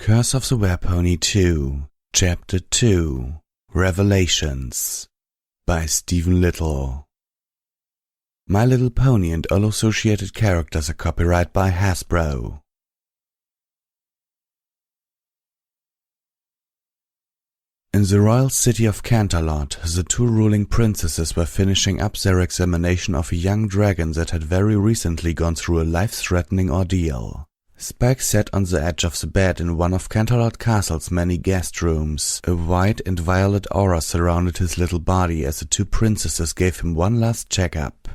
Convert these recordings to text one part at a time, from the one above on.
Curse of the Werepony 2, Chapter 2, Revelations, by Stephen Little. My Little Pony and all associated characters are copyright by Hasbro. In the royal city of Canterlot, the two ruling princesses were finishing up their examination of a young dragon that had very recently gone through a life-threatening ordeal. Spike sat on the edge of the bed in one of Canterlot Castle's many guest rooms. A white and violet aura surrounded his little body as the two princesses gave him one last checkup.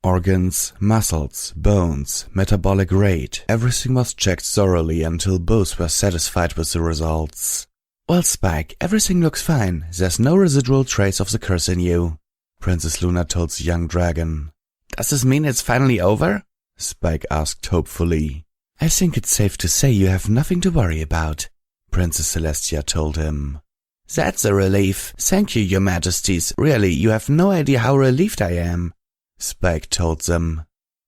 Organs, muscles, bones, metabolic rate, everything was checked thoroughly until both were satisfied with the results. "Well, Spike, everything looks fine. There's no residual trace of the curse in you," Princess Luna told the young dragon. "Does this mean it's finally over?" Spike asked hopefully. "I think it's safe to say you have nothing to worry about," Princess Celestia told him. "That's a relief. Thank you, your majesties. Really, you have no idea how relieved I am," Spike told them.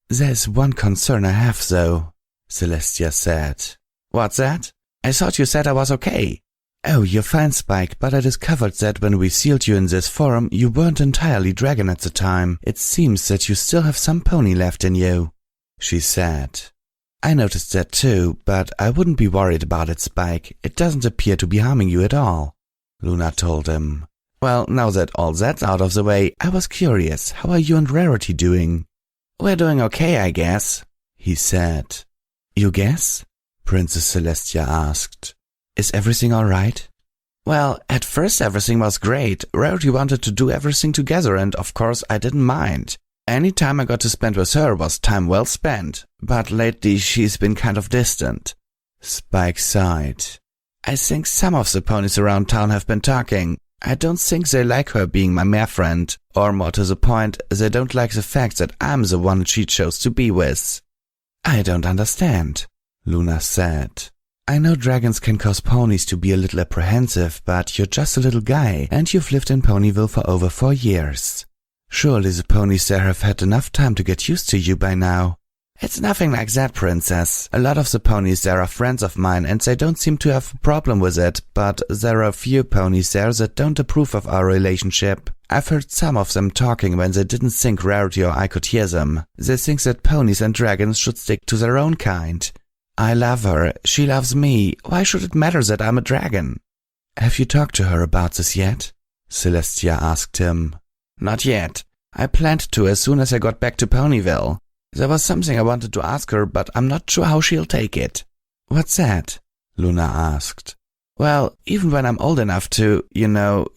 "There's one concern I have, though," Celestia said. "What's that? I thought you said I was okay." "Oh, you're fine, Spike, but I discovered that when we sealed you in this form, you weren't entirely dragon at the time. It seems that you still have some pony left in you," she said. "I noticed that too, but I wouldn't be worried about it, Spike. It doesn't appear to be harming you at all," Luna told him. "Well, now that all that's out of the way, I was curious. How are you and Rarity doing?" "We're doing okay, I guess," he said. "You guess?" Princess Celestia asked. "Is everything all right?" "Well, at first everything was great. Rarity wanted to do everything together and of course I didn't mind. Any time I got to spend with her was time well spent, but lately she's been kind of distant." Spike sighed. "I think some of the ponies around town have been talking. I don't think they like her being my mare friend, or more to the point, they don't like the fact that I'm the one she chose to be with." "I don't understand," Luna said. "I know dragons can cause ponies to be a little apprehensive, but you're just a little guy, and you've lived in Ponyville for over 4 years. Surely the ponies there have had enough time to get used to you by now." "It's nothing like that, Princess. A lot of the ponies there are friends of mine and they don't seem to have a problem with it, but there are a few ponies there that don't approve of our relationship. I've heard some of them talking when they didn't think Rarity or I could hear them. They think that ponies and dragons should stick to their own kind. I love her. She loves me. Why should it matter that I'm a dragon?" "Have you talked to her about this yet?" Celestia asked him. "Not yet. I planned to as soon as I got back to Ponyville. There was something I wanted to ask her, but I'm not sure how she'll take it." "What's that?" Luna asked. "Well, even when I'm old enough to,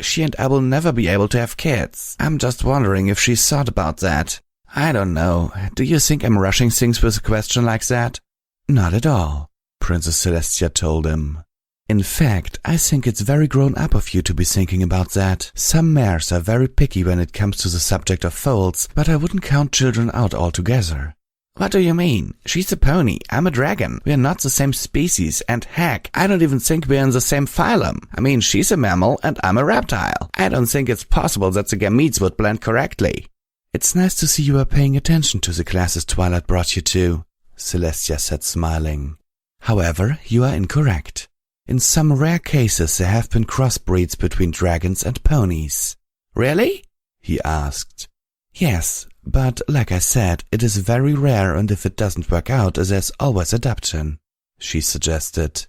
she and I will never be able to have kids. I'm just wondering if she's thought about that. I don't know. Do you think I'm rushing things with a question like that?" "Not at all," Princess Celestia told him. "In fact, I think it's very grown up of you to be thinking about that. Some mares are very picky when it comes to the subject of foals, but I wouldn't count children out altogether." "What do you mean? She's a pony, I'm a dragon. We're not the same species, and heck, I don't even think we're in the same phylum. I mean, she's a mammal and I'm a reptile. I don't think it's possible that the gametes would blend correctly." "It's nice to see you are paying attention to the classes Twilight brought you to," Celestia said, smiling. "However, you are incorrect. In some rare cases there have been crossbreeds between dragons and ponies." "Really?" he asked. "Yes, but like I said, it is very rare, and if it doesn't work out, there's always adoption," she suggested.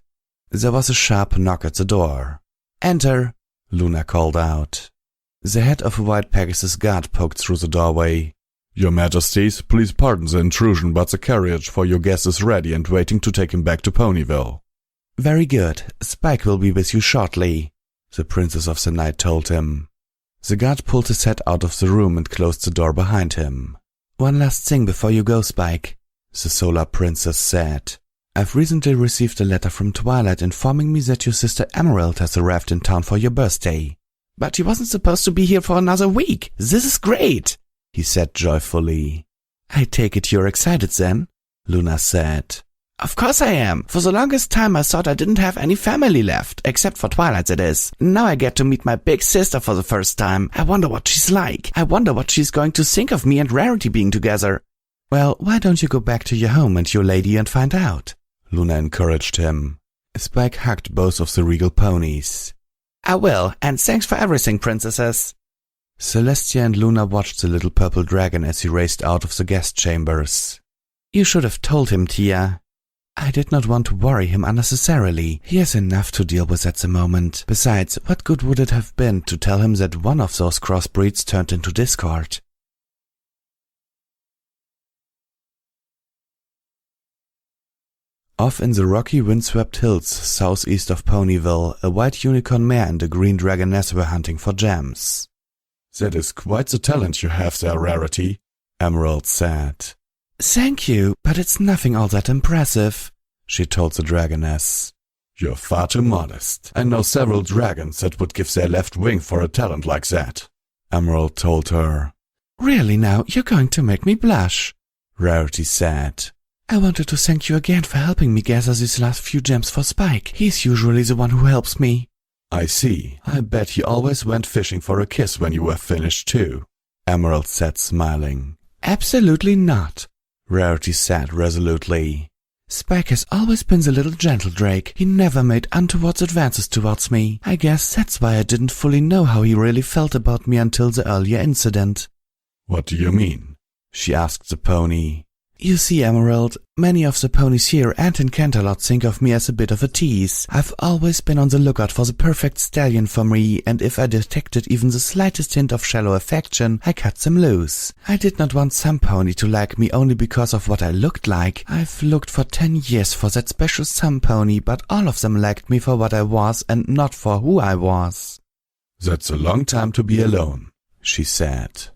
There was a sharp knock at the door. "Enter," Luna called out. The head of a white Pegasus guard poked through the doorway. "Your Majesties, please pardon the intrusion, but the carriage for your guest is ready and waiting to take him back to Ponyville." "Very good. Spike will be with you shortly," the Princess of the Night told him. The guard pulled his head out of the room and closed the door behind him. "One last thing before you go, Spike," the Solar Princess said. "I've recently received a letter from Twilight informing me that your sister Emerald has arrived in town for your birthday." "But you wasn't supposed to be here for another week. This is great," he said joyfully. "I take it you're excited then?" Luna said. "Of course I am. For the longest time I thought I didn't have any family left, except for Twilight, that is. Now I get to meet my big sister for the first time. I wonder what she's like. I wonder what she's going to think of me and Rarity being together." "Well, why don't you go back to your home and your lady and find out?" Luna encouraged him. Spike hugged both of the regal ponies. I will, and thanks for everything, princesses. Celestia and Luna watched the little purple dragon as he raced out of the guest chambers. You should have told him, Tia. I did not want to worry him unnecessarily. He has enough to deal with at the moment. Besides, what good would it have been to tell him that one of those crossbreeds turned into discord? Off in the rocky windswept hills southeast of Ponyville, a white unicorn mare and a green dragoness were hunting for gems. That is quite the talent you have there, Rarity, Emerald said. Thank you, but it's nothing all that impressive, she told the dragoness. You're far too modest. I know several dragons that would give their left wing for a talent like that, Emerald told her. Really now, you're going to make me blush, Rarity said. I wanted to thank you again for helping me gather these last few gems for Spike. He's usually the one who helps me. I see. I bet he always went fishing for a kiss when you were finished too, Emerald said, smiling. Absolutely not, Rarity said resolutely. Spike has always been the little gentle drake. He never made untoward advances towards me. I guess that's why I didn't fully know how he really felt about me until the earlier incident. What do you mean? She asked the pony. You see, Emerald, many of the ponies here and in Canterlot think of me as a bit of a tease. I've always been on the lookout for the perfect stallion for me, and if I detected even the slightest hint of shallow affection, I cut them loose. I did not want some pony to like me only because of what I looked like. I've looked for 10 years for that special some pony, but all of them liked me for what I was and not for who I was. That's a long time to be alone, she said.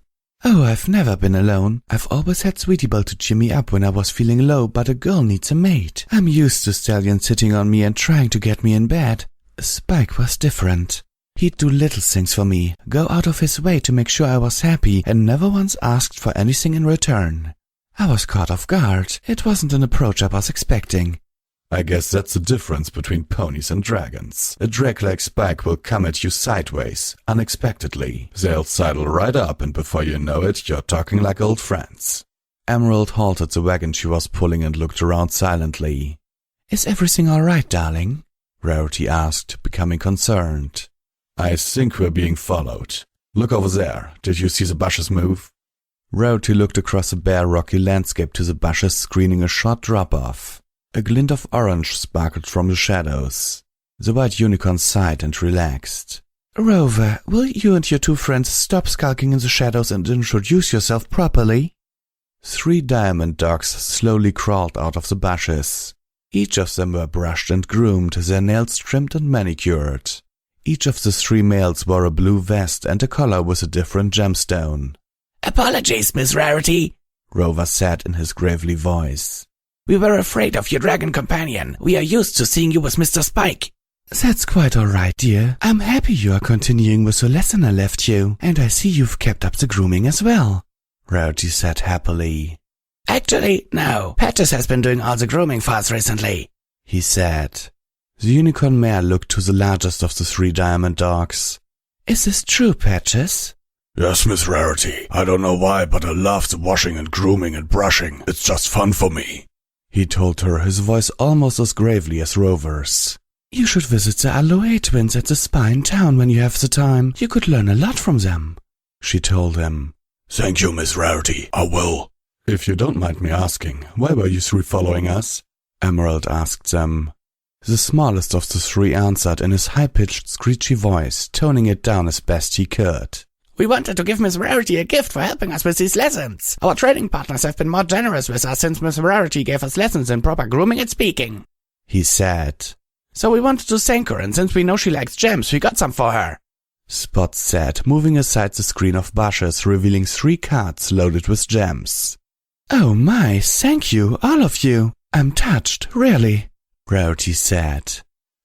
Oh, I've never been alone. I've always had Sweetie Belle to cheer me up when I was feeling low, but a girl needs a mate. I'm used to Stallion sitting on me and trying to get me in bed. Spike was different. He'd do little things for me, go out of his way to make sure I was happy, and never once asked for anything in return. I was caught off guard. It wasn't an approach I was expecting. I guess that's the difference between ponies and dragons. A drag like Spike will come at you sideways, unexpectedly. They'll sidle right up, and before you know it, you're talking like old friends. Emerald halted the wagon she was pulling and looked around silently. Is everything all right, darling? Rarity asked, becoming concerned. I think we're being followed. Look over there. Did you see the bushes move? Rarity looked across the bare rocky landscape to the bushes screening a short drop-off. A glint of orange sparkled from the shadows. The white unicorn sighed and relaxed. Rover, will you and your two friends stop skulking in the shadows and introduce yourself properly? 3 diamond dogs slowly crawled out of the bushes. Each of them were brushed and groomed, their nails trimmed and manicured. Each of the 3 males wore a blue vest and a collar with a different gemstone. Apologies, Miss Rarity, Rover said in his gravely voice. We were afraid of your dragon companion. We are used to seeing you with Mr. Spike. That's quite all right, dear. I'm happy you are continuing with the lesson I left you, and I see you've kept up the grooming as well, Rarity said happily. Actually, no. Patches has been doing all the grooming for us recently, he said. The unicorn mare looked to the largest of the 3 diamond dogs. Is this true, Patches? Yes, Miss Rarity. I don't know why, but I love the washing and grooming and brushing. It's just fun for me, he told her, his voice almost as gravely as Rover's. You should visit the Aloe twins at the spa in town when you have the time. You could learn a lot from them, she told him. Thank you, Miss Rarity. I will. If you don't mind me asking, why were you 3 following us? Emerald asked them. The smallest of the 3 answered in his high-pitched, screechy voice, toning it down as best he could. We wanted to give Miss Rarity a gift for helping us with these lessons. Our trading partners have been more generous with us since Miss Rarity gave us lessons in proper grooming and speaking, he said. So we wanted to thank her, and since we know she likes gems, we got some for her, Spot said, moving aside the screen of bushes, revealing 3 carts loaded with gems. Oh my, thank you, all of you. I'm touched, really, Rarity said.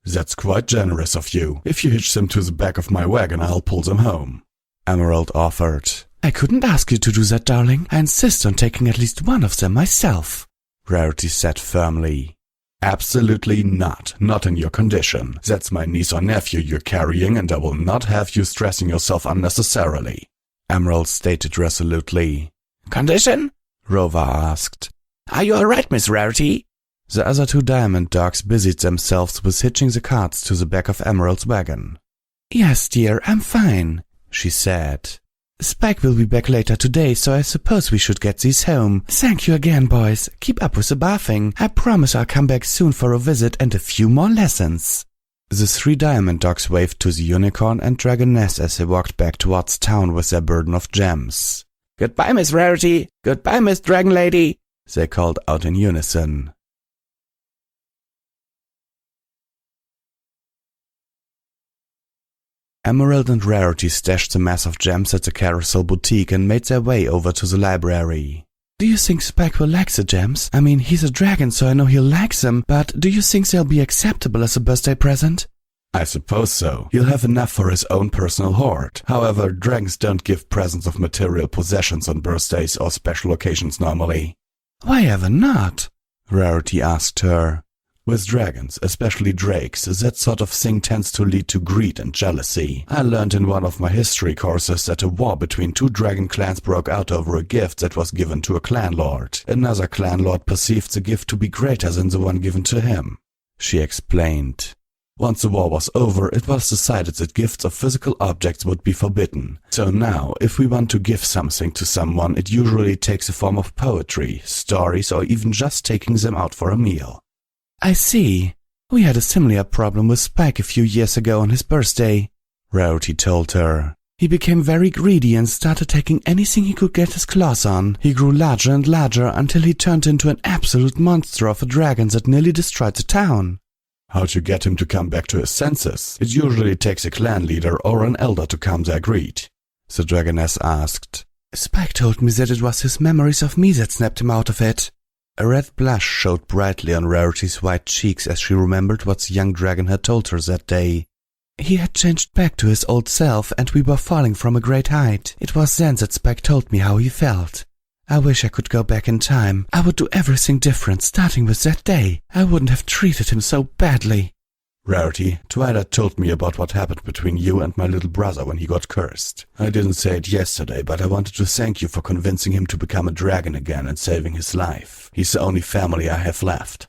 That's quite generous of you. If you hitch them to the back of my wagon, I'll pull them home, Emerald offered. I couldn't ask you to do that, darling. I insist on taking at least one of them myself, Rarity said firmly. Absolutely not. Not in your condition. That's my niece or nephew you're carrying, and I will not have you stressing yourself unnecessarily, Emerald stated resolutely. Condition? Rover asked. Are you all right, Miss Rarity? The other two diamond dogs busied themselves with hitching the carts to the back of Emerald's wagon. Yes, dear, I'm fine, she said. Spike will be back later today, so I suppose we should get these home. Thank you again, boys. Keep up with the bathing. I promise I'll come back soon for a visit and a few more lessons. The three diamond dogs waved to the unicorn and dragoness as they walked back towards town with their burden of gems. Goodbye, Miss Rarity. Goodbye, Miss Dragon Lady, they called out in unison. Emerald and Rarity stashed the mass of gems at the Carousel Boutique and made their way over to the library. Do you think Spike will like the gems? I mean, he's a dragon, so I know he'll like them, but do you think they'll be acceptable as a birthday present? I suppose so. He'll have enough for his own personal hoard. However, dragons don't give presents of material possessions on birthdays or special occasions normally. Why ever not? Rarity asked her. With dragons, especially drakes, that sort of thing tends to lead to greed and jealousy. I learned in one of my history courses that a war between two dragon clans broke out over a gift that was given to a clan lord. Another clan lord perceived the gift to be greater than the one given to him, she explained. Once the war was over, it was decided that gifts of physical objects would be forbidden. So now, if we want to give something to someone, it usually takes the form of poetry, stories, or even just taking them out for a meal. I see. We had a similar problem with Spike a few years ago on his birthday, Rarity told her. He became very greedy and started taking anything he could get his claws on. He grew larger and larger until he turned into an absolute monster of a dragon that nearly destroyed the town. How'd you get him to come back to his senses? It usually takes a clan leader or an elder to calm their greed, the dragoness asked. Spike told me that it was his memories of me that snapped him out of it. A red blush showed brightly on Rarity's white cheeks as she remembered what the young dragon had told her that day. He had changed back to his old self, and we were falling from a great height. It was then that Spike told me how he felt. I wish I could go back in time. I would do everything different, starting with that day. I wouldn't have treated him so badly. Rarity, Twilight told me about what happened between you and my little brother when he got cursed. I didn't say it yesterday, but I wanted to thank you for convincing him to become a dragon again and saving his life. He's the only family I have left.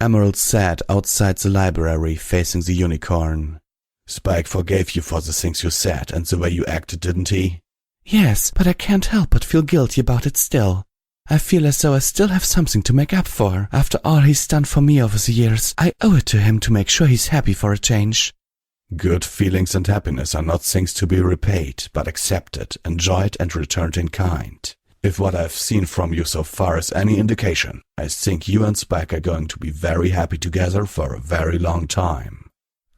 Emerald sat outside the library, facing the unicorn. Spike forgave you for the things you said and the way you acted, didn't he? Yes, but I can't help but feel guilty about it still. I feel as though I still have something to make up for. After all he's done for me over the years, I owe it to him to make sure he's happy for a change. Good feelings and happiness are not things to be repaid, but accepted, enjoyed, and returned in kind. If what I've seen from you so far is any indication, I think you and Spike are going to be very happy together for a very long time.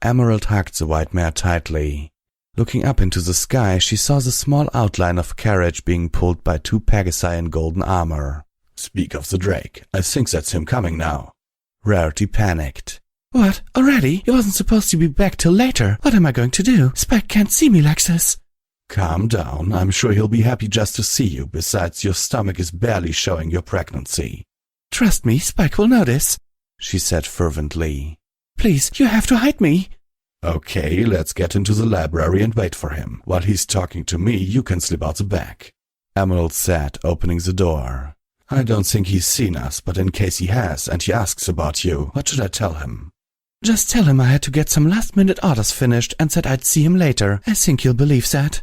Emerald hugged the white mare tightly. Looking up into the sky, she saw the small outline of a carriage being pulled by two Pegasi in golden armor. Speak of the drake. I think that's him coming now. Rarity panicked. What? Already? He wasn't supposed to be back till later. What am I going to do? Spike can't see me like this. Calm down. I'm sure he'll be happy just to see you. Besides, your stomach is barely showing your pregnancy. Trust me, Spike will notice, she said fervently. Please, you have to hide me. Okay, let's get into the library and wait for him. While he's talking to me, you can slip out the back, Emerald said, opening the door. I don't think he's seen us, but in case he has and he asks about you, what should I tell him? Just tell him I had to get some last-minute orders finished and said I'd see him later. I think he'll believe that.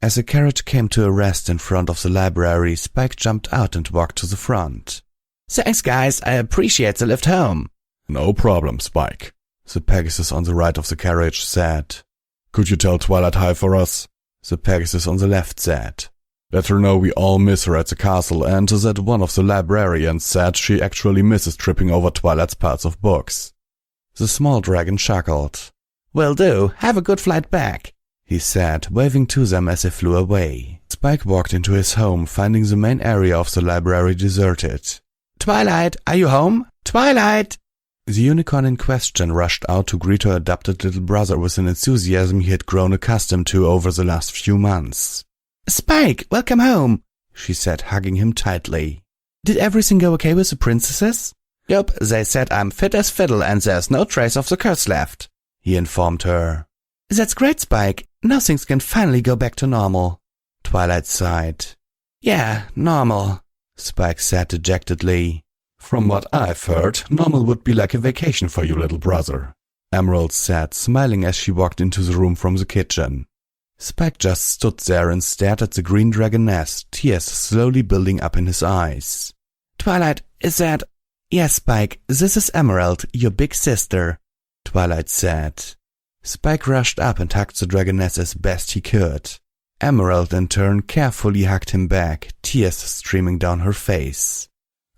As the carriage came to a rest in front of the library, Spike jumped out and walked to the front. Thanks, guys. I appreciate the lift home. No problem, Spike, the Pegasus on the right of the carriage said. Could you tell Twilight hi for us? The Pegasus on the left said. Let her know we all miss her at the castle and that one of the librarians said she actually misses tripping over Twilight's piles of books. The small dragon chuckled. Will do. Have a good flight back, he said, waving to them as they flew away. Spike walked into his home, finding the main area of the library deserted. Twilight, are you home? Twilight! The unicorn in question rushed out to greet her adopted little brother with an enthusiasm he had grown accustomed to over the last few months. Spike, welcome home, she said, hugging him tightly. Did everything go okay with the princesses? Yup, they said I'm fit as fiddle and there's no trace of the curse left, he informed her. That's great, Spike. Now things can finally go back to normal. Twilight sighed. Yeah, normal, Spike said dejectedly. From what I've heard, normal would be like a vacation for you, little brother, Emerald said, smiling as she walked into the room from the kitchen. Spike just stood there and stared at the green dragon nest, tears slowly building up in his eyes. Twilight, is that... Yes, Spike, this is Emerald, your big sister, Twilight said. Spike rushed up and hugged the dragoness as best he could. Emerald, in turn, carefully hugged him back, tears streaming down her face.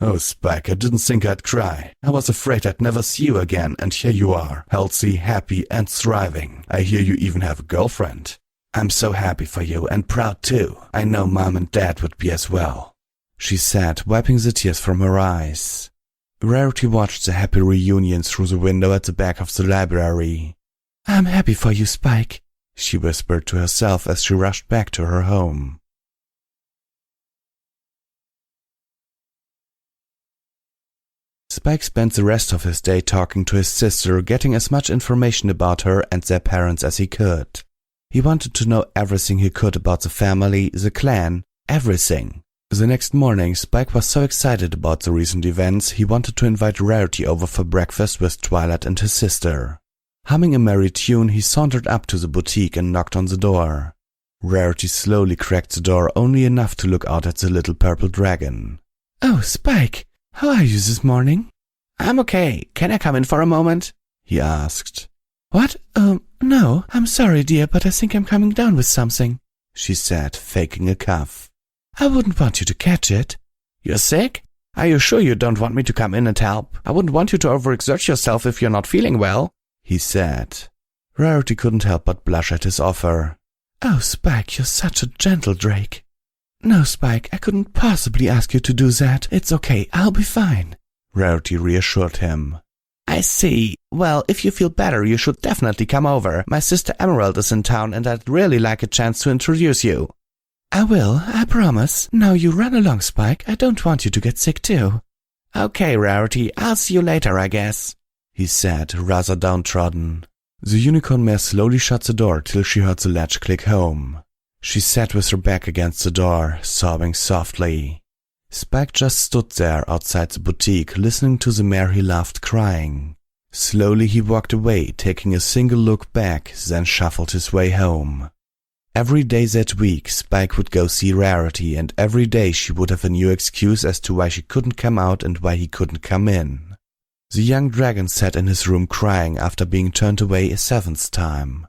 Oh, Spike, I didn't think I'd cry. I was afraid I'd never see you again, and here you are, healthy, happy, and thriving. I hear you even have a girlfriend. I'm so happy for you, and proud too. I know Mom and Dad would be as well, she said, wiping the tears from her eyes. Rarity watched the happy reunion through the window at the back of the library. I'm happy for you, Spike, she whispered to herself as she rushed back to her home. Spike spent the rest of his day talking to his sister, getting as much information about her and their parents as he could. He wanted to know everything he could about the family, the clan, everything. The next morning, Spike was so excited about the recent events, he wanted to invite Rarity over for breakfast with Twilight and his sister. Humming a merry tune, he sauntered up to the boutique and knocked on the door. Rarity slowly cracked the door, only enough to look out at the little purple dragon. Oh, Spike, how are you this morning? I'm okay. Can I come in for a moment? He asked. What? No. I'm sorry, dear, but I think I'm coming down with something, she said, faking a cough. I wouldn't want you to catch it. You're sick? Are you sure you don't want me to come in and help? I wouldn't want you to overexert yourself if you're not feeling well, he said. Rarity couldn't help but blush at his offer. Oh, Spike, you're such a gentle drake. No, Spike, I couldn't possibly ask you to do that. It's okay, I'll be fine, Rarity reassured him. I see. Well, if you feel better, you should definitely come over. My sister Emerald is in town and I'd really like a chance to introduce you. I will, I promise. Now you run along, Spike. I don't want you to get sick too. Okay, Rarity, I'll see you later, I guess, he said, rather downtrodden. The unicorn mare slowly shut the door till she heard the latch click home. She sat with her back against the door, sobbing softly. Spike just stood there outside the boutique, listening to the mare he loved crying. Slowly he walked away, taking a single look back, then shuffled his way home. Every day that week, Spike would go see Rarity, and every day she would have a new excuse as to why she couldn't come out and why he couldn't come in. The young dragon sat in his room crying after being turned away a seventh time.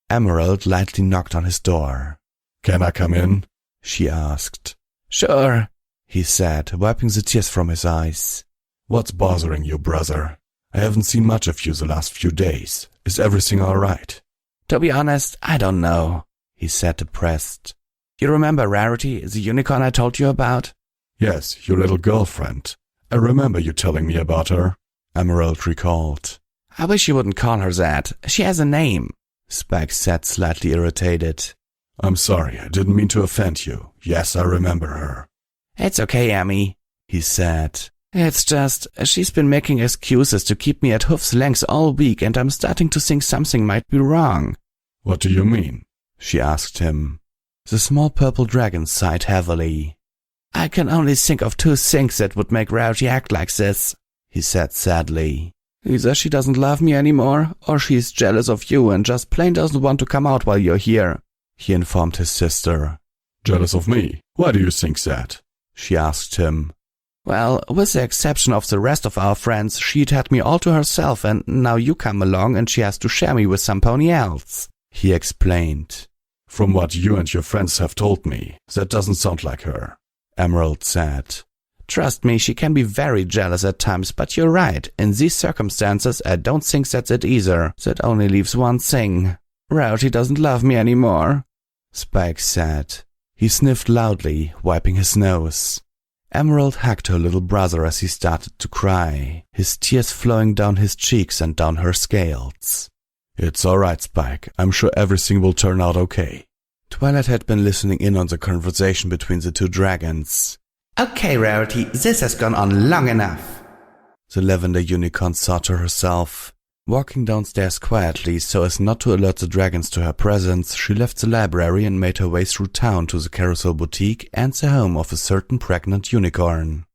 Emerald lightly knocked on his door. Can I come in? She asked. Sure, he said, wiping the tears from his eyes. What's bothering you, brother? I haven't seen much of you the last few days. Is everything all right? To be honest, I don't know, he said, depressed. You remember Rarity, the unicorn I told you about? Yes, your little girlfriend. I remember you telling me about her, Emerald recalled. I wish you wouldn't call her that. She has a name, Spike said, slightly irritated. I'm sorry, I didn't mean to offend you. Yes, I remember her. It's okay, Emmy, he said. It's just, she's been making excuses to keep me at hoof's length all week, and I'm starting to think something might be wrong. What do you mean? She asked him. The small purple dragon sighed heavily. I can only think of two things that would make Rarity act like this, he said sadly. Either she doesn't love me anymore, or she's jealous of you and just plain doesn't want to come out while you're here, he informed his sister. Jealous of me? Why do you think that? She asked him. Well, with the exception of the rest of our friends, she'd had me all to herself, and now you come along and she has to share me with some pony else, he explained. From what you and your friends have told me, that doesn't sound like her, Emerald said. Trust me, she can be very jealous at times, but you're right. In these circumstances, I don't think that's it either. That only leaves one thing. Rarity doesn't love me anymore, Spike said. He sniffed loudly, wiping his nose. Emerald hugged her little brother as he started to cry, his tears flowing down his cheeks and down her scales. It's all right, Spike. I'm sure everything will turn out okay. Twilight had been listening in on the conversation between the two dragons. Okay, Rarity, this has gone on long enough, the lavender unicorn thought to herself. Walking downstairs quietly so as not to alert the dragons to her presence, she left the library and made her way through town to the carousel boutique and the home of a certain pregnant unicorn.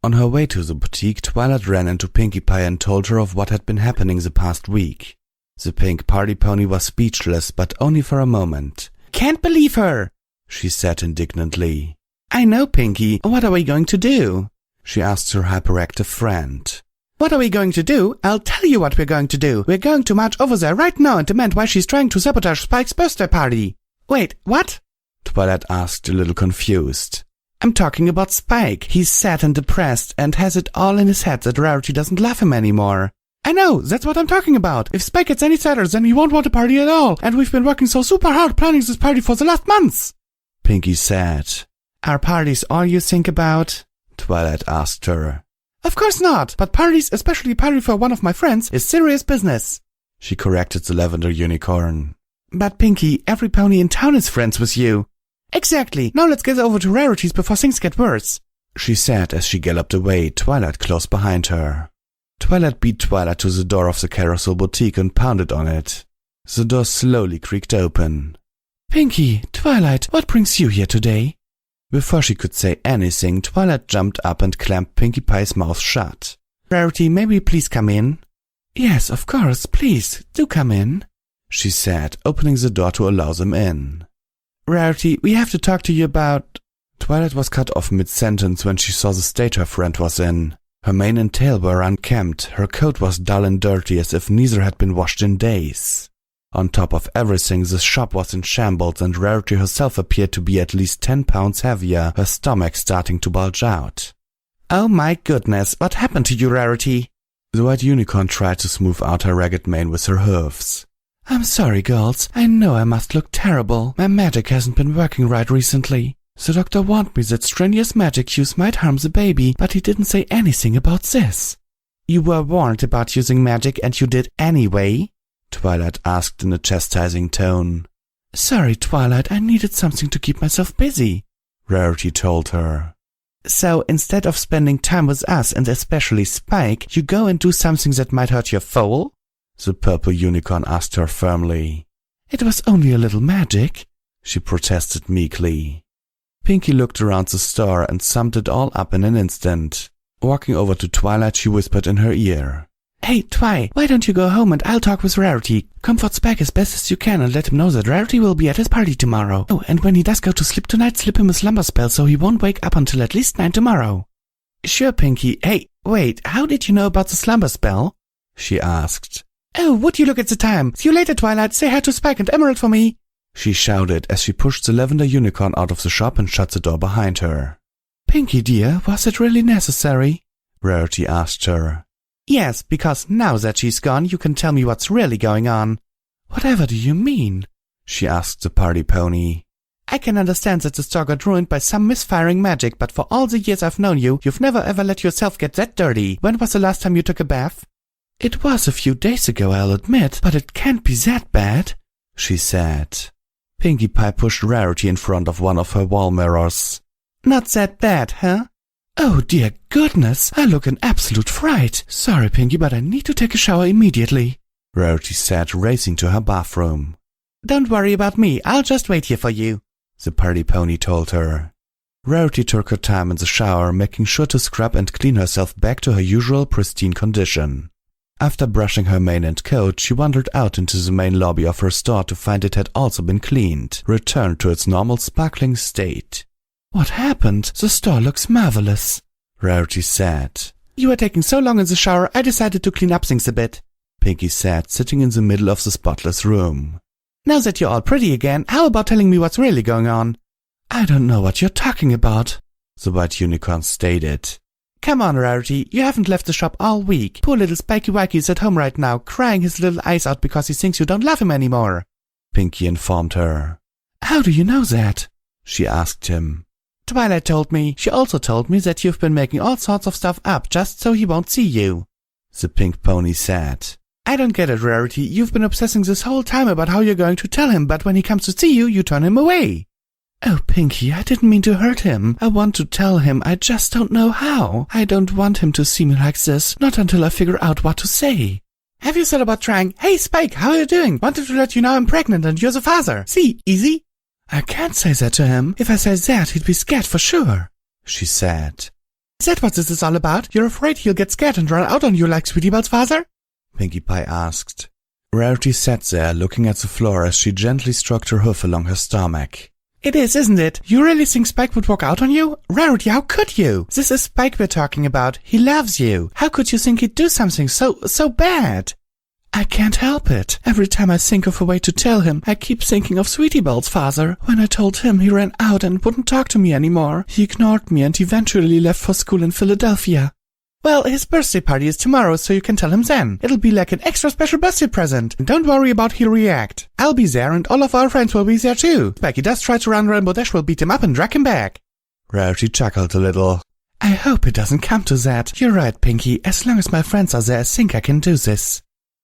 On her way to the boutique, Twilight ran into Pinkie Pie and told her of what had been happening the past week. The pink party pony was speechless, but only for a moment. Can't believe her, she said indignantly. I know, Pinkie. What are we going to do? She asked her hyperactive friend. What are we going to do? I'll tell you what we're going to do. We're going to march over there right now and demand why she's trying to sabotage Spike's birthday party. Wait, what? Twilight asked, a little confused. I'm talking about Spike. He's sad and depressed and has it all in his head that Rarity doesn't love him anymore. I know, that's what I'm talking about. If Spike gets any sadder, then he won't want a party at all. And we've been working so super hard planning this party for the last months. Pinkie said. Are parties all you think about? Twilight asked her. Of course not, but parties, especially a party for one of my friends, is serious business. She corrected the lavender unicorn. But Pinkie, every pony in town is friends with you. Exactly. Now let's get over to Rarity's before things get worse, she said as she galloped away, Twilight close behind her. Twilight beat Twilight to the door of the Carousel Boutique and pounded on it. The door slowly creaked open. Pinkie, Twilight, what brings you here today? Before she could say anything, Twilight jumped up and clamped Pinkie Pie's mouth shut. Rarity, may we please come in? Yes, of course, please, do come in, she said, opening the door to allow them in. Rarity, we have to talk to you about... Twilight was cut off mid-sentence when she saw the state her friend was in. Her mane and tail were unkempt, her coat was dull and dirty as if neither had been washed in days. On top of everything, the shop was in shambles and Rarity herself appeared to be at least 10 pounds heavier, her stomach starting to bulge out. Oh my goodness, what happened to you, Rarity? The white unicorn tried to smooth out her ragged mane with her hooves. I'm sorry, girls. I know I must look terrible. My magic hasn't been working right recently. The doctor warned me that strenuous magic use might harm the baby, but he didn't say anything about this. You were warned about using magic and you did anyway? Twilight asked in a chastising tone. Sorry, Twilight, I needed something to keep myself busy, Rarity told her. So instead of spending time with us and especially Spike, you go and do something that might hurt your foal? The purple unicorn asked her firmly. It was only a little magic, she protested meekly. Pinkie looked around the store and summed it all up in an instant. Walking over to Twilight, she whispered in her ear. Hey, Twi, why don't you go home and I'll talk with Rarity. Comfort Spike as best as you can and let him know that Rarity will be at his party tomorrow. Oh, and when he does go to sleep tonight, slip him a slumber spell so he won't wake up until at least 9 tomorrow. Sure, Pinkie. Hey, wait, how did you know about the slumber spell? She asked. Oh, would you look at the time? See you later, Twilight. Say hi to Spike and Emerald for me, she shouted as she pushed the lavender unicorn out of the shop and shut the door behind her. Pinkie dear, was it really necessary? Rarity asked her. Yes, because now that she's gone, you can tell me what's really going on. Whatever do you mean? She asked the party pony. I can understand that the store got ruined by some misfiring magic, but for all the years I've known you, you've never ever let yourself get that dirty. When was the last time you took a bath? It was a few days ago, I'll admit, but it can't be that bad, she said. Pinkie Pie pushed Rarity in front of one of her wall mirrors. Not that bad, huh? Oh dear goodness, I look an absolute fright. Sorry, Pinkie, but I need to take a shower immediately, Rarity said, racing to her bathroom. Don't worry about me, I'll just wait here for you, the party pony told her. Rarity took her time in the shower, making sure to scrub and clean herself back to her usual pristine condition. After brushing her mane and coat, she wandered out into the main lobby of her store to find it had also been cleaned, returned to its normal sparkling state. What happened? The store looks marvelous, Rarity said. You were taking so long in the shower, I decided to clean up things a bit, Pinkie said, sitting in the middle of the spotless room. Now that you're all pretty again, how about telling me what's really going on? I don't know what you're talking about, the white unicorn stated. Come on, Rarity, you haven't left the shop all week. Poor little Spiky Wikey is at home right now, crying his little eyes out because he thinks you don't love him anymore, Pinkie informed her. How do you know that? She asked him. Twilight told me. She also told me that you've been making all sorts of stuff up just so he won't see you, the pink pony said. I don't get it, Rarity. You've been obsessing this whole time about how you're going to tell him, but when he comes to see you, you turn him away. Oh, Pinkie, I didn't mean to hurt him. I want to tell him, I just don't know how. I don't want him to see me like this, not until I figure out what to say. Have you thought about trying, hey Spike, how are you doing? Wanted to let you know I'm pregnant and you're the father. See, easy? I can't say that to him. If I say that, he'd be scared for sure, she said. Is that what this is all about? You're afraid he'll get scared and run out on you like Sweetie Belle's father? Pinkie Pie asked. Rarity sat there, looking at the floor as she gently stroked her hoof along her stomach. It is, isn't it? You really think Spike would walk out on you? Rarity, how could you? This is Spike we're talking about. He loves you. How could you think he'd do something so bad? I can't help it. Every time I think of a way to tell him, I keep thinking of Sweetie Belle's father. When I told him, he ran out and wouldn't talk to me anymore. He ignored me and eventually left for school in Philadelphia. Well, his birthday party is tomorrow, so you can tell him then. It'll be like an extra special birthday present. And don't worry about he'll react. I'll be there and all of our friends will be there too. Spiky does try to run Rainbow Dash, will beat him up and drag him back. Rarity chuckled a little. I hope it doesn't come to that. You're right, Pinkie. As long as my friends are there, I think I can do this.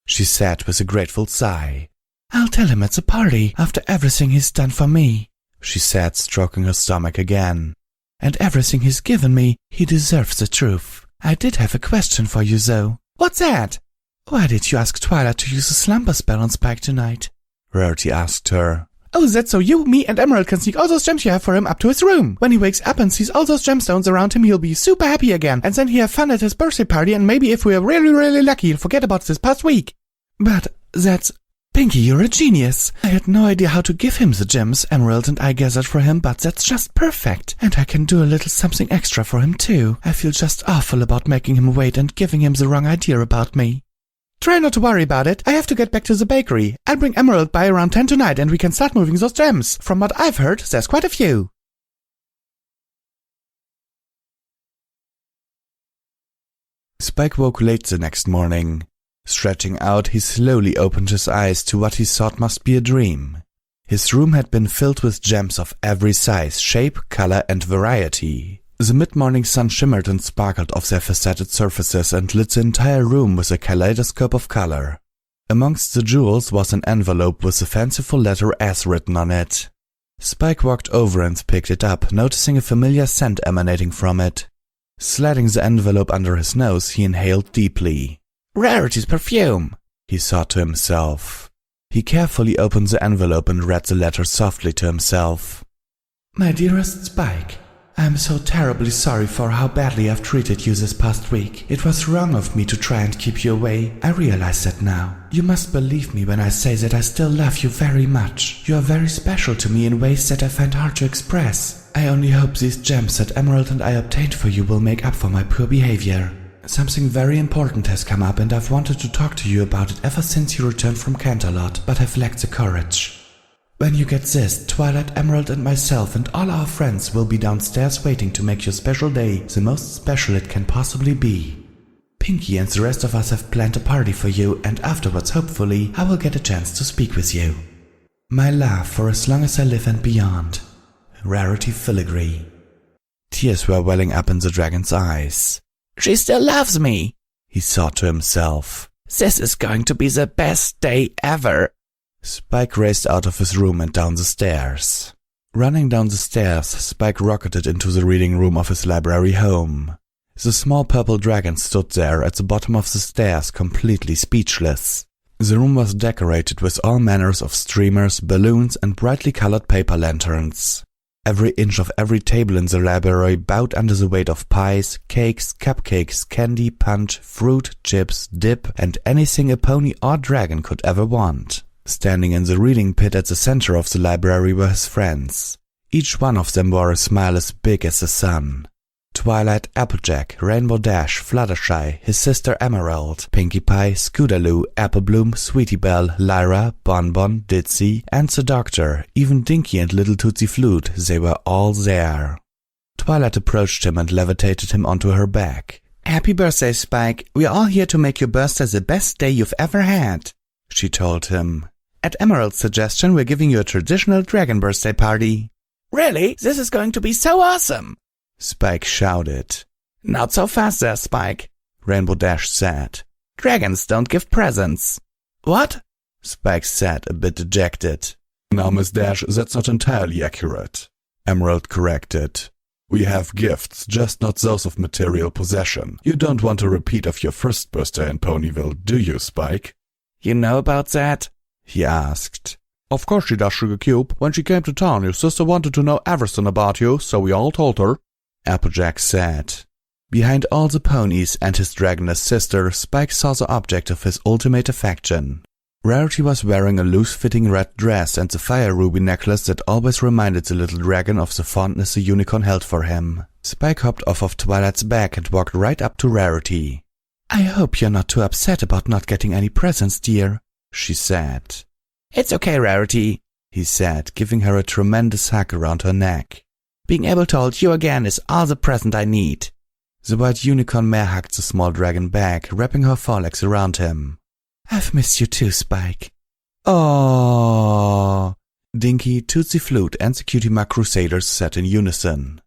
She said with a grateful sigh. I'll tell him at the party, after everything he's done for me, she said, stroking her stomach again. And everything he's given me, he deserves the truth. I did have a question for you, though. What's that? Why did you ask Twilight to use a slumber spell on Spike tonight? Rarity asked her. Oh, that's so you, me, and Emerald can sneak all those gems you have for him up to his room. When he wakes up and sees all those gemstones around him, he'll be super happy again, and then he'll have fun at his birthday party, and maybe if we're really lucky, he'll forget about this past week. But that's... Pinkie, you're a genius. I had no idea how to give him the gems Emerald and I gathered for him, but that's just perfect. And I can do a little something extra for him too. I feel just awful about making him wait and giving him the wrong idea about me. Try not to worry about it. I have to get back to the bakery. I'll bring Emerald by around 10 tonight and we can start moving those gems. From what I've heard, there's quite a few. Spike woke late the next morning. Stretching out, he slowly opened his eyes to what he thought must be a dream. His room had been filled with gems of every size, shape, color, and variety. The mid-morning sun shimmered and sparkled off their faceted surfaces and lit the entire room with a kaleidoscope of color. Amongst the jewels was an envelope with the fanciful letter S written on it. Spike walked over and picked it up, noticing a familiar scent emanating from it. Sliding the envelope under his nose, he inhaled deeply. Rarity's perfume, he thought to himself. He carefully opened the envelope and read the letter softly to himself. My dearest Spike, I am so terribly sorry for how badly I've treated you this past week. It was wrong of me to try and keep you away. I realize that now. You must believe me when I say that I still love you very much. You are very special to me in ways that I find hard to express. I only hope these gems that Emerald and I obtained for you will make up for my poor behavior. Something very important has come up and I've wanted to talk to you about it ever since you returned from Canterlot, but have lacked the courage. When you get this, Twilight, Emerald and myself and all our friends will be downstairs waiting to make your special day the most special it can possibly be. Pinkie and the rest of us have planned a party for you and afterwards, hopefully, I will get a chance to speak with you. My love for as long as I live and beyond. Rarity Filigree. Tears were welling up in the dragon's eyes. She still loves me, he thought to himself. This is going to be the best day ever. Spike raced out of his room and down the stairs. Running down the stairs, Spike rocketed into the reading room of his library home. The small purple dragon stood there at the bottom of the stairs, completely speechless. The room was decorated with all manners of streamers, balloons, and brightly colored paper lanterns. Every inch of every table in the library bowed under the weight of pies, cakes, cupcakes, candy, punch, fruit, chips, dip, and anything a pony or dragon could ever want. Standing in the reading pit at the center of the library were his friends. Each one of them wore a smile as big as the sun. Twilight, Applejack, Rainbow Dash, Fluttershy, his sister Emerald, Pinkie Pie, Scootaloo, Applebloom, Sweetie Belle, Lyra, Bonbon, Ditzy, and the Doctor, even Dinky and Little Tootsie Flute, they were all there. Twilight approached him and levitated him onto her back. Happy birthday, Spike. We're all here to make your birthday the best day you've ever had, she told him. At Emerald's suggestion, we're giving you a traditional dragon birthday party. Really? This is going to be so awesome! Spike shouted. Not so fast there, Spike, Rainbow Dash said. Dragons don't give presents. What? Spike said, a bit dejected. Now, Miss Dash, that's not entirely accurate, Emerald corrected. We have gifts, just not those of material possession. You don't want a repeat of your first birthday in Ponyville, do you, Spike? You know about that? He asked. Of course she does, Sugar Cube. When she came to town, your sister wanted to know everything about you, so we all told her, Applejack said. Behind all the ponies and his dragoness sister, Spike saw the object of his ultimate affection. Rarity was wearing a loose-fitting red dress and the fire ruby necklace that always reminded the little dragon of the fondness the unicorn held for him. Spike hopped off of Twilight's back and walked right up to Rarity. "I hope you're not too upset about not getting any presents, dear," she said. "It's okay, Rarity," he said, giving her a tremendous hug around her neck. "Being able to hold you again is all the present I need." The white unicorn mare hugged the small dragon back, wrapping her forelegs around him. "I've missed you too, Spike." "Aww," Dinky, Tootsie Flute, and the Cutie Mark Crusaders said in unison.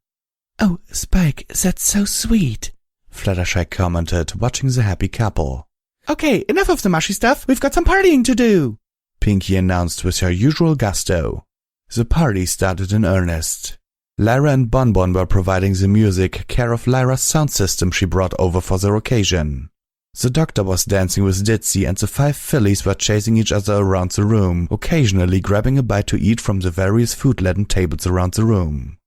"Oh, Spike, that's so sweet," Fluttershy commented, watching the happy couple. "Okay, enough of the mushy stuff. We've got some partying to do," Pinky announced with her usual gusto. The party started in earnest. Lyra and Bonbon were providing the music, care of Lyra's sound system she brought over for the occasion. The doctor was dancing with Ditzy, and the 5 fillies were chasing each other around the room, occasionally grabbing a bite to eat from the various food-laden tables around the room.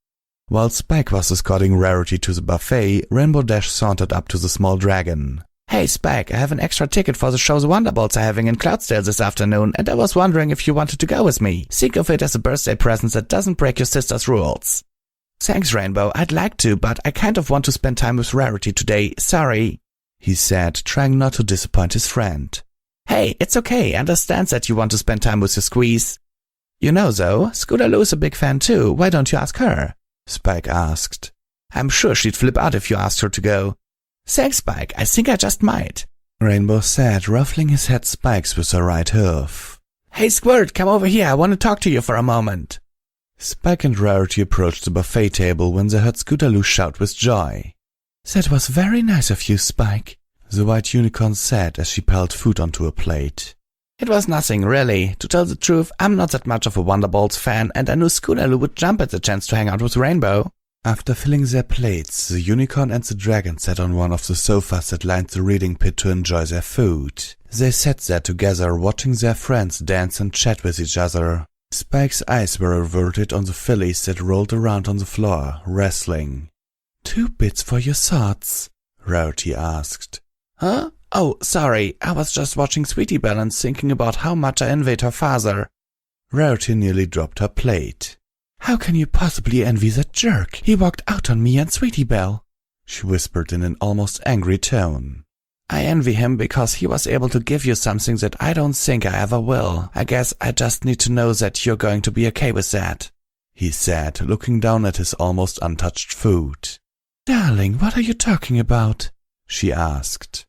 While Spike was escorting Rarity to the buffet, Rainbow Dash sauntered up to the small dragon. "Hey Spike, I have an extra ticket for the show the Wonderbolts are having in Cloudsdale this afternoon, and I was wondering if you wanted to go with me. Think of it as a birthday present that doesn't break your sister's rules." "Thanks, Rainbow, I'd like to, but I kind of want to spend time with Rarity today, sorry," he said, trying not to disappoint his friend. "Hey, it's okay, I understand that you want to spend time with your squeeze." "You know, though, Scootaloo's a big fan too, why don't you ask her?" Spike asked. "I'm sure she'd flip out if you asked her to go." "Thanks, Spike, I think I just might," Rainbow said, ruffling his head spikes with her right hoof. "Hey Squirt, come over here, I want to talk to you for a moment." Spike and Rarity approached the buffet table when they heard Scootaloo shout with joy. "That was very nice of you, Spike," the white unicorn said as she piled food onto a plate. "It was nothing, really. To tell the truth, I'm not that much of a Wonderbolts fan, and I knew Scootaloo would jump at the chance to hang out with Rainbow." After filling their plates, the unicorn and the dragon sat on one of the sofas that lined the reading pit to enjoy their food. They sat there together, watching their friends dance and chat with each other. Spike's eyes were averted on the fillies that rolled around on the floor, wrestling. "2 bits for your thoughts?" Rarity asked. "Huh? Oh, sorry, I was just watching Sweetie Belle and thinking about how much I envied her father." Rarity nearly dropped her plate. "How can you possibly envy that jerk? He walked out on me and Sweetie Belle," she whispered in an almost angry tone. "I envy him because he was able to give you something that I don't think I ever will. I guess I just need to know that you're going to be okay with that," he said, looking down at his almost untouched food. "Darling, what are you talking about?" she asked.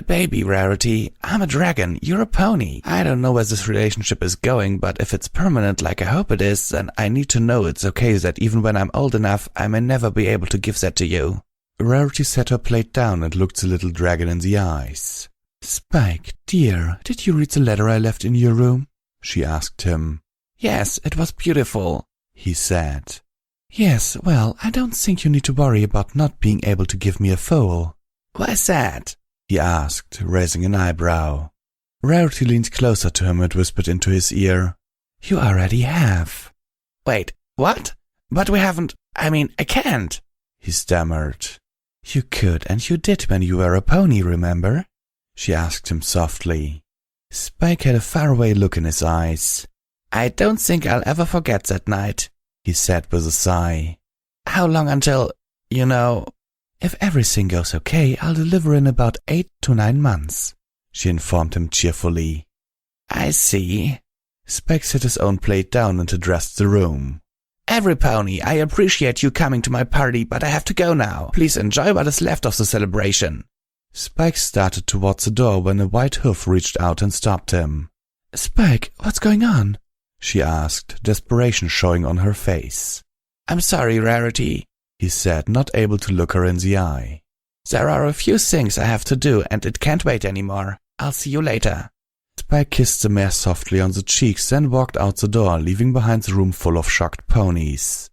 "Baby, Rarity, I'm a dragon, you're a pony. I don't know where this relationship is going, but if it's permanent like I hope it is, then I need to know it's okay that even when I'm old enough, I may never be able to give that to you." Rarity set her plate down and looked the little dragon in the eyes. "Spike, dear, did you read the letter I left in your room?" she asked him. "Yes, it was beautiful," he said. "Yes, well, I don't think you need to worry about not being able to give me a foal." "Why's that?" he asked, raising an eyebrow. Rarity leaned closer to him and whispered into his ear, "You already have." "Wait, what? But we haven't, I can't," he stammered. "You could, and you did when you were a pony, remember?" she asked him softly. Spike had a faraway look in his eyes. "I don't think I'll ever forget that night," he said with a sigh. "How long until, "If everything goes okay, I'll deliver in about 8 to 9 months, she informed him cheerfully. "I see." Spike set his own plate down and addressed the room. "Every pony, I appreciate you coming to my party, but I have to go now. Please enjoy what is left of the celebration." Spike started towards the door when a white hoof reached out and stopped him. "Spike, what's going on?" she asked, desperation showing on her face. "I'm sorry, Rarity," he said, not able to look her in the eye. "There are a few things I have to do, and it can't wait anymore. I'll see you later." Spike kissed the mare softly on the cheeks, then walked out the door, leaving behind the room full of shocked ponies.